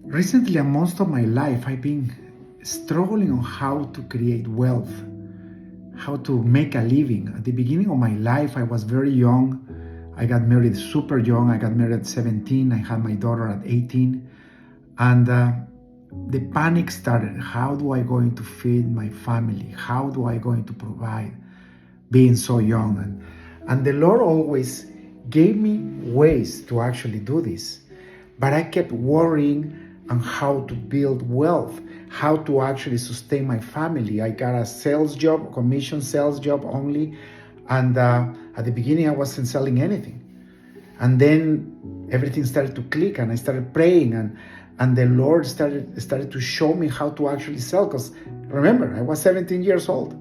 Recently, and most of my life, I've been struggling on how to create wealth, how to make a living. At the beginning of my life, I was very young. I got married super young. I got married at 17. I had my daughter at 18. And the panic started. How do I going to feed my family? How do I going to provide being so young? And the Lord always gave me ways to actually do this. But I kept worrying on how to build wealth, how to actually sustain my family. I got a sales job, commission sales job only. And at the beginning, I wasn't selling anything. And then everything started to click, and I started praying, and the Lord started to show me how to actually sell. Because remember, I was 17 years old.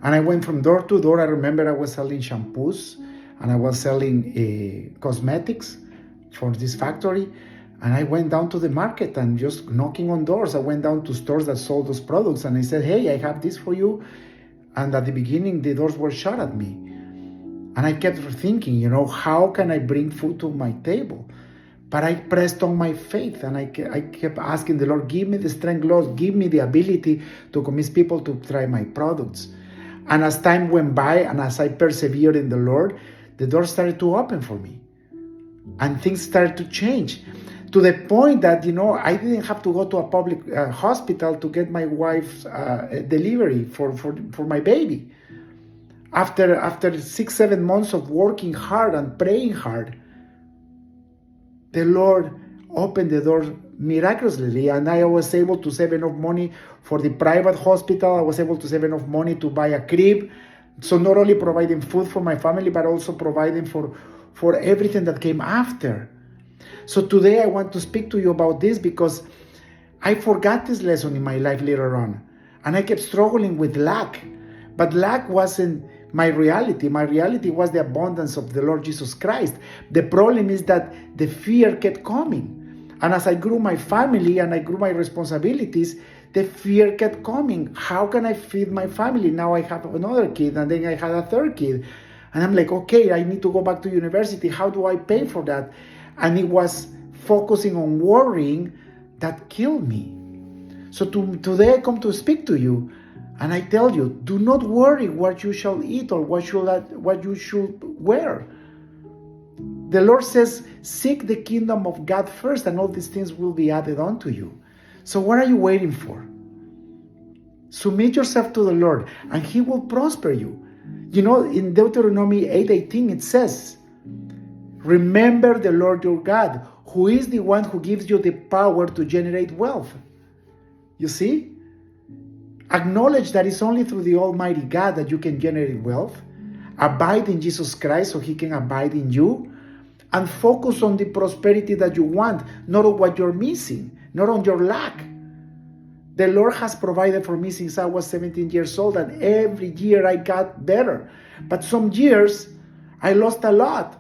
And I went from door to door. I remember I was selling shampoos, and I was selling cosmetics for this factory. And I went down to the market and just knocking on doors. I went down to stores that sold those products, and I said, hey, I have this for you. And at the beginning, the doors were shut at me. And I kept thinking, how can I bring food to my table? But I pressed on my faith, and I kept asking the Lord, give me the strength, Lord, give me the ability to convince people to try my products. And as time went by, and as I persevered in the Lord, the doors started to open for me. And things started to change. To the point that, I didn't have to go to a public hospital to get my wife's delivery for my baby. After 6-7 months of working hard and praying hard, the Lord opened the door miraculously, and I was able to save enough money for the private hospital. I was able to save enough money to buy a crib. So not only providing food for my family, but also providing for everything that came after. So today I want to speak to you about this because I forgot this lesson in my life later on. And I kept struggling with lack. But lack wasn't my reality. My reality was the abundance of the Lord Jesus Christ. The problem is that the fear kept coming. And as I grew my family and I grew my responsibilities, the fear kept coming. How can I feed my family? Now I have another kid, and then I had a third kid. And I'm like, okay, I need to go back to university. How do I pay for that? And it was focusing on worrying that killed me. So today I come to speak to you, and I tell you, do not worry what you shall eat or what you should wear. The Lord says, seek the kingdom of God first, and all these things will be added on to you. So what are you waiting for? Submit yourself to the Lord, and He will prosper you. In Deuteronomy 8:18, it says, remember the Lord your God, who is the one who gives you the power to generate wealth. You see? Acknowledge that it's only through the Almighty God that you can generate wealth. Abide in Jesus Christ so He can abide in you. And focus on the prosperity that you want, not on what you're missing, not on your lack. The Lord has provided for me since I was 17 years old, and every year I got better. But some years I lost a lot.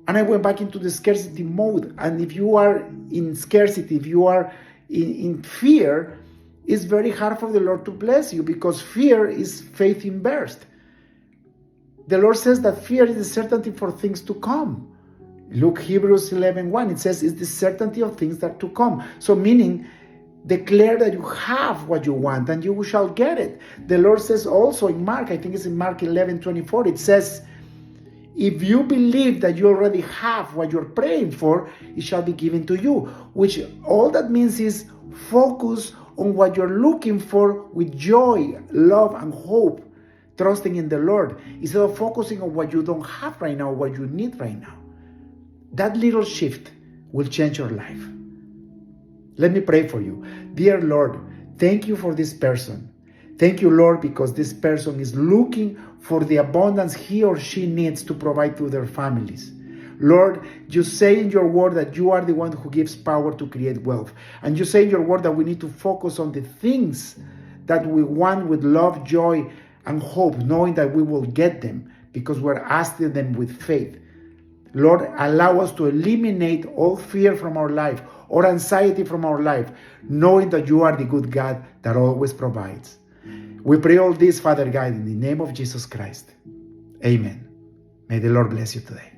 And I went back into the scarcity mode. And if you are in scarcity, if you are in fear, it's very hard for the Lord to bless you, because fear is faith in birth. The Lord says that fear is the certainty for things to come. Look, Hebrews 11:1, it says it's the certainty of things that to come. So meaning, declare that you have what you want and you shall get it. The Lord says also in Mark, I think it's in Mark 11:24, it says, if you believe that you already have what you're praying for, it shall be given to you. Which all that means is focus on what you're looking for with joy, love, and hope, trusting in the Lord, instead of focusing on what you don't have right now, what you need right now. That little shift will change your life. Let me pray for you. Dear Lord, thank you for this person. Thank you, Lord, because this person is looking for the abundance he or she needs to provide to their families. Lord, you say in your word that you are the one who gives power to create wealth. And you say in your word that we need to focus on the things that we want with love, joy, and hope, knowing that we will get them because we're asking them with faith. Lord, allow us to eliminate all fear from our life or anxiety from our life, knowing that you are the good God that always provides. We pray all this, Father God, in the name of Jesus Christ. Amen. May the Lord bless you today.